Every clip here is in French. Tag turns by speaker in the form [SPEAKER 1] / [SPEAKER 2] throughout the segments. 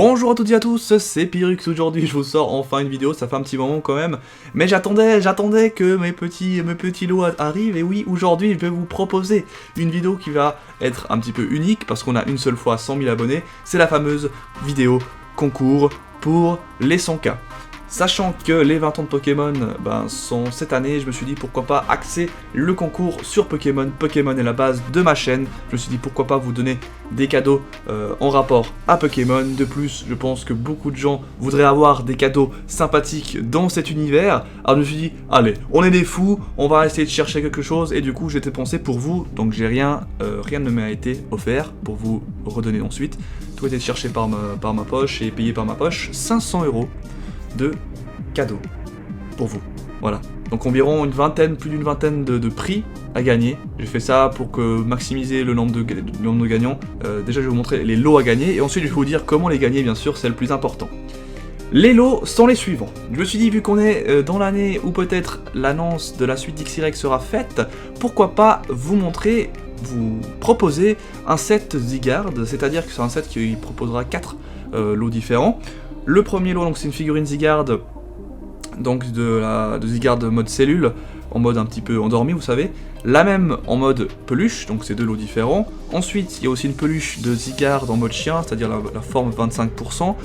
[SPEAKER 1] Bonjour à toutes et à tous, c'est Pyrrhux. Aujourd'hui je vous sors enfin une vidéo, ça fait un petit moment quand même, mais j'attendais que mes petits lots arrivent, et oui, aujourd'hui je vais vous proposer une vidéo qui va être un petit peu unique, parce qu'on a une seule fois 100 000 abonnés, c'est la fameuse vidéo concours pour les 100K. Sachant que les 20 ans de Pokémon sont cette année, je me suis dit pourquoi pas axer le concours sur Pokémon. Pokémon est la base de ma chaîne, je me suis dit pourquoi pas vous donner des cadeaux en rapport à Pokémon. De plus, je pense que beaucoup de gens voudraient avoir des cadeaux sympathiques dans cet univers. Alors je me suis dit, allez, on est des fous, on va essayer de chercher quelque chose, et du coup j'ai été pensé pour vous, donc j'ai rien ne m'a été offert pour vous redonner ensuite. Tout a été cherché par ma poche et payé par ma poche, 500 € de cadeaux pour vous. Voilà. Donc environ plus d'une vingtaine de prix à gagner. J'ai fait ça pour maximiser le nombre de gagnants. Déjà je vais vous montrer les lots à gagner et ensuite je vais vous dire comment les gagner, bien sûr, c'est le plus important. Les lots sont les suivants. Je me suis dit, vu qu'on est dans l'année où peut-être l'annonce de la suite d'XY sera faite, pourquoi pas vous proposer un set Zygarde, c'est-à-dire que c'est un set qui proposera 4 lots différents. Le premier lot, c'est une figurine Zygarde, donc de Zygarde mode cellule, en mode un petit peu endormi, vous savez. La même en mode peluche, donc c'est deux lots différents. Ensuite, il y a aussi une peluche de Zygarde en mode chien, c'est-à-dire la forme 25%.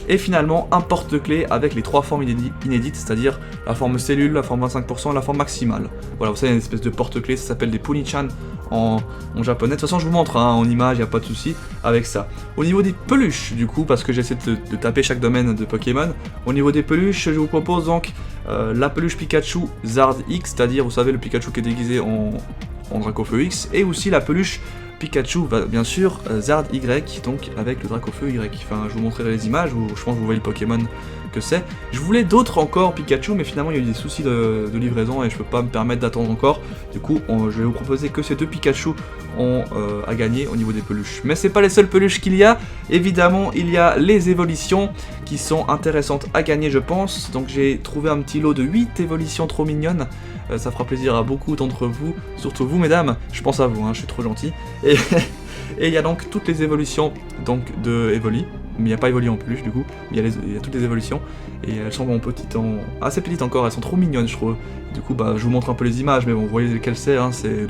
[SPEAKER 1] Et finalement, un porte-clés avec les 3 formes inédites, c'est-à-dire la forme cellule, la forme 25% et la forme maximale. Voilà, vous savez, il y a une espèce de porte-clés, ça s'appelle des Punichan en japonais. De toute façon, je vous montre en image, il n'y a pas de souci avec ça. Au niveau des peluches, du coup, parce que j'essaie de taper chaque domaine de Pokémon, au niveau des peluches, je vous propose donc la peluche Pikachu Zard X, c'est-à-dire, vous savez, le Pikachu qui est déguisé en Dracofeu X, et aussi la peluche Pikachu, bien sûr, Zard Y, donc avec le Dracofeu Y. Enfin, je vous montrerai les images, je pense que vous voyez le Pokémon que c'est. Je voulais d'autres encore Pikachu, mais finalement il y a eu des soucis de livraison et je peux pas me permettre d'attendre encore. Du coup, je vais vous proposer que ces deux Pikachu à gagner au niveau des peluches. Mais c'est pas les seules peluches qu'il y a. Évidemment, il y a les évolutions qui sont intéressantes à gagner, je pense. Donc j'ai trouvé un petit lot de 8 évolutions trop mignonnes. Ça fera plaisir à beaucoup d'entre vous, surtout vous mesdames, je pense à vous, je suis trop gentil. Et il y a donc toutes les évolutions donc, de Evoli, mais il n'y a pas Evoli en peluche du coup, il y a toutes les évolutions, et elles sont assez petites encore, elles sont trop mignonnes je trouve. Du coup je vous montre un peu les images, mais bon, vous voyez lesquelles c'est, c'est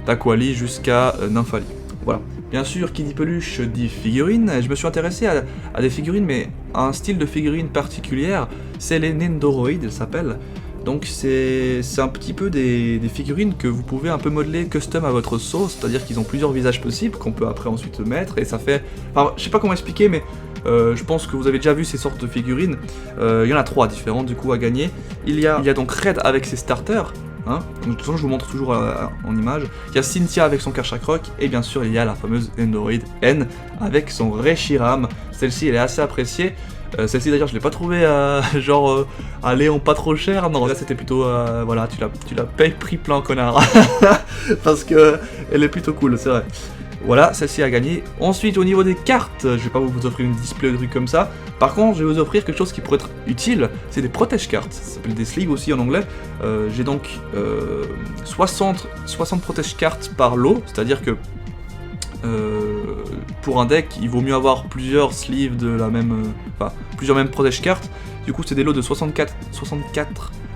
[SPEAKER 1] d'Aquali jusqu'à Nymphali. Voilà. Bien sûr, qui dit peluche dit figurine. Je me suis intéressé à des figurines, mais à un style de figurine particulière, c'est les Nendoroid, elles s'appellent. Donc c'est un petit peu des figurines que vous pouvez un peu modeler custom à votre sauce, c'est-à-dire qu'ils ont plusieurs visages possibles qu'on peut après ensuite mettre, et ça fait... Enfin, je sais pas comment expliquer, mais je pense que vous avez déjà vu ces sortes de figurines. Il y en a 3 différentes du coup à gagner. Il y a donc Red avec ses starters, donc, de toute façon je vous montre toujours en image. Il y a Cynthia avec son Karchakroc, et bien sûr il y a la fameuse Nendoroid N avec son Reshiram. Celle-ci elle est assez appréciée. Celle-ci d'ailleurs je l'ai pas trouvée à Léon pas trop cher, non là c'était plutôt voilà, tu la payes prix plein connard. Parce que elle est plutôt cool, c'est vrai. Voilà, celle-ci a gagné. Ensuite au niveau des cartes, je vais pas vous offrir une display de trucs comme ça. Par contre je vais vous offrir quelque chose qui pourrait être utile, c'est des protège cartes, ça s'appelle des sleeves aussi en anglais. J'ai donc 60 protège cartes par lot, c'est-à-dire que pour un deck, il vaut mieux avoir plusieurs sleeves de la même... plusieurs mêmes protège cartes. Du coup, c'est des lots de 64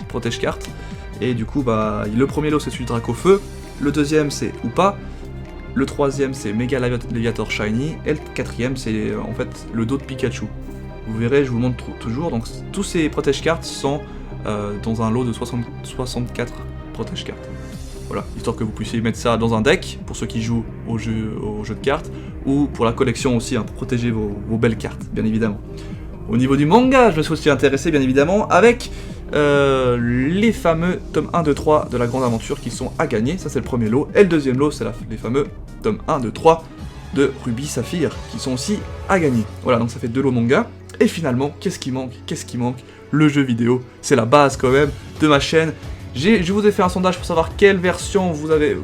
[SPEAKER 1] protège cartes. Et du coup, le premier lot, c'est celui de Dracofeu. Le deuxième, c'est Hoopa. Le troisième, c'est Mega Leviator Shiny. Et le quatrième, c'est en fait le dos de Pikachu. Vous verrez, je vous montre toujours. Donc, tous ces protège cartes sont dans un lot de 64 protège cartes. Voilà, histoire que vous puissiez mettre ça dans un deck, pour ceux qui jouent au jeu de cartes, ou pour la collection aussi, pour protéger vos belles cartes, bien évidemment. Au niveau du manga, je me suis aussi intéressé, bien évidemment, avec les fameux tomes 1, 2, 3 de la grande aventure qui sont à gagner, ça c'est le premier lot, et le deuxième lot, c'est les fameux tomes 1, 2, 3 de Ruby Saphir, qui sont aussi à gagner. Voilà, donc ça fait 2 lots manga, et finalement, qu'est-ce qui manque? Le jeu vidéo, c'est la base quand même de ma chaîne. Je vous ai fait un sondage pour savoir quelle version vous avez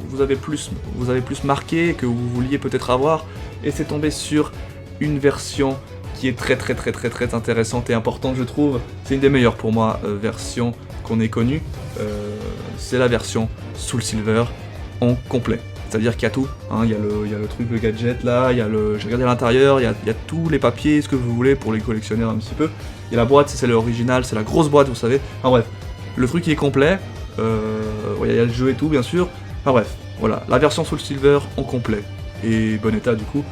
[SPEAKER 1] plus marqué, que vous vouliez peut-être avoir, et c'est tombé sur une version qui est très intéressante et importante, je trouve. C'est une des meilleures pour moi versions qu'on ait connues. C'est la version Soul Silver en complet. C'est-à-dire qu'il y a tout, hein, il y a le truc, le gadget là, j'ai regardé à l'intérieur, il y a tous les papiers, ce que vous voulez pour les collectionneurs un petit peu. Il y a la boîte, c'est l'original, c'est la grosse boîte, vous savez. Enfin bref, le truc il est complet, il y a le jeu et tout bien sûr. Enfin bref, voilà, la version Soul Silver en complet, et bon état du coup.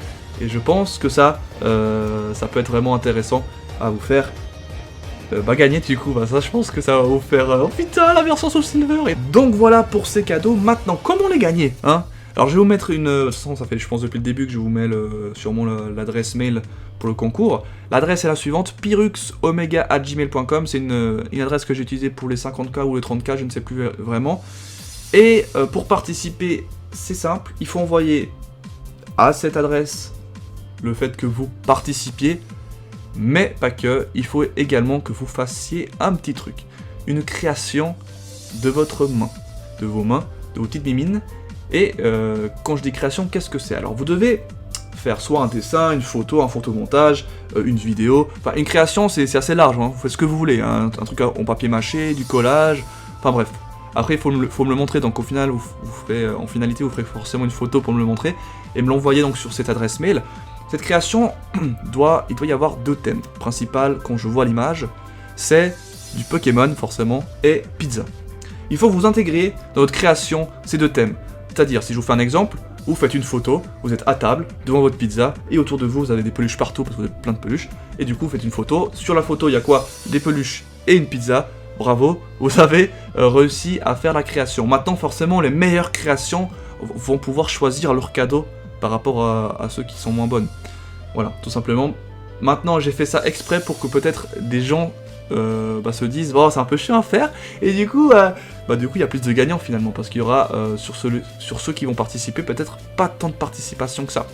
[SPEAKER 1] Et je pense que ça peut être vraiment intéressant à vous faire gagner du coup, ça je pense que ça va vous faire... oh putain, la version Soul Silver. Et donc voilà pour ces cadeaux. Maintenant, comment les gagner, hein? Alors je vais vous mettre une... de toute façon, ça fait je pense depuis le début que je vous mets sûrement l'adresse mail pour le concours. L'adresse est la suivante, pyruxomega@gmail.com. C'est une adresse que j'ai utilisée pour les 50K ou les 30K, je ne sais plus vraiment. Et pour participer, c'est simple, il faut envoyer à cette adresse le fait que vous participiez, mais pas que, il faut également que vous fassiez un petit truc, une création de votre main, de vos mains, de vos petites mimines. Et quand je dis création, qu'est-ce que c'est? Alors vous devez faire soit un dessin, une photo, un photomontage, une vidéo, enfin une création c'est assez large, hein. Vous faites ce que vous voulez, hein. Un truc en papier mâché, du collage, enfin bref. Après il faut me le montrer, donc au final vous ferez, en finalité vous ferez forcément une photo pour me le montrer, et me l'envoyer donc sur cette adresse mail. Cette création, il doit y avoir deux thèmes principaux quand je vois l'image, c'est du Pokémon forcément, et pizza. Il faut que vous intégriez dans votre création ces deux thèmes. C'est-à-dire, si je vous fais un exemple, vous faites une photo, vous êtes à table, devant votre pizza, et autour de vous, vous avez des peluches partout, parce que vous avez plein de peluches, et du coup, vous faites une photo. Sur la photo, il y a quoi? Des peluches et une pizza. Bravo, vous avez réussi à faire la création. Maintenant, forcément, les meilleures créations vont pouvoir choisir leur cadeau par rapport à ceux qui sont moins bonnes. Voilà, tout simplement. Maintenant, j'ai fait ça exprès pour que peut-être des gens se disent oh, c'est un peu chiant à faire, et du coup il y a plus de gagnants finalement, parce qu'il y aura sur ceux qui vont participer peut-être pas tant de participation que ça.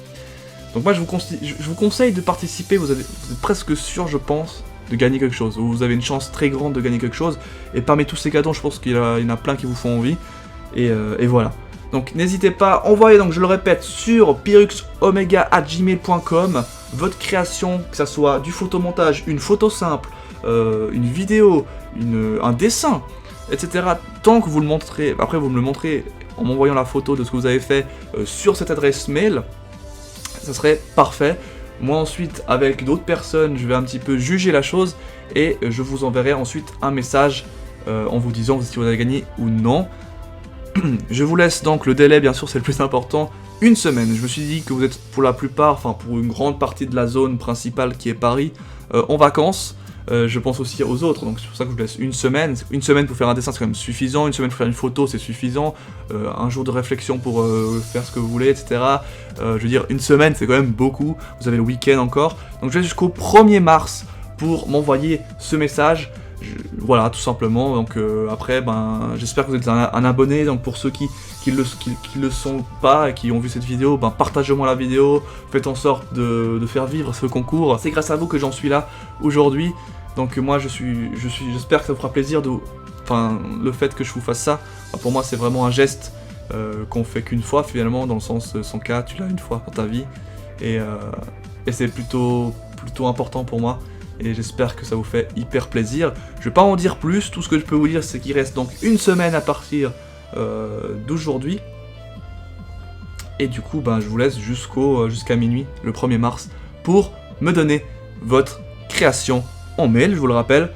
[SPEAKER 1] Donc moi je vous conseille de participer, vous êtes presque sûr je pense de gagner quelque chose, vous avez une chance très grande de gagner quelque chose, et parmi tous ces cadeaux je pense qu'il y en a plein qui vous font envie, et voilà. Donc n'hésitez pas, envoyez, donc je le répète, sur pyruxomega@gmail.com votre création, que ça soit du photomontage, une photo simple, une vidéo, un dessin, etc. Tant que vous le montrez, après vous me le montrez en m'envoyant la photo de ce que vous avez fait sur cette adresse mail, ça serait parfait. Moi ensuite, avec d'autres personnes, je vais un petit peu juger la chose et je vous enverrai ensuite un message en vous disant si vous avez gagné ou non. Je vous laisse donc le délai, bien sûr, c'est le plus important, une semaine. Je me suis dit que vous êtes pour la plupart, enfin pour une grande partie de la zone principale qui est Paris, en vacances. Je pense aussi aux autres, donc c'est pour ça que je vous laisse une semaine. Une semaine pour faire un dessin, c'est quand même suffisant. Une semaine pour faire une photo, c'est suffisant. Un jour de réflexion pour faire ce que vous voulez, etc. Je veux dire, une semaine, c'est quand même beaucoup. Vous avez le week-end encore. Donc je vais jusqu'au 1er mars pour m'envoyer ce message. Voilà, tout simplement. Donc après, j'espère que vous êtes un abonné. Donc pour ceux qui le sont pas et qui ont vu cette vidéo, partagez-moi la vidéo. Faites en sorte de faire vivre ce concours. C'est grâce à vous que j'en suis là aujourd'hui. Donc moi, j'espère que ça vous fera plaisir le fait que je vous fasse ça. Pour moi, c'est vraiment un geste qu'on fait qu'une fois finalement, dans le sens 100K, tu l'as une fois dans ta vie. Et c'est plutôt important pour moi. Et j'espère que ça vous fait hyper plaisir. Je vais pas en dire plus, tout ce que je peux vous dire c'est qu'il reste donc une semaine à partir d'aujourd'hui. Et du coup je vous laisse jusqu'à minuit, le 1er mars, pour me donner votre création en mail, je vous le rappelle,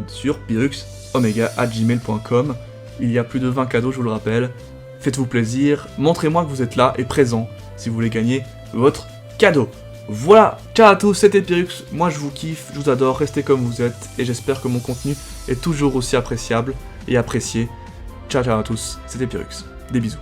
[SPEAKER 1] sur pyruxomega@gmail.com. Il y a plus de 20 cadeaux, je vous le rappelle. Faites-vous plaisir, montrez-moi que vous êtes là et présent si vous voulez gagner votre cadeau. Voilà, ciao à tous, c'était Pyrux, moi je vous kiffe, je vous adore, restez comme vous êtes, et j'espère que mon contenu est toujours aussi appréciable et apprécié. Ciao à tous, c'était Pyrux, des bisous.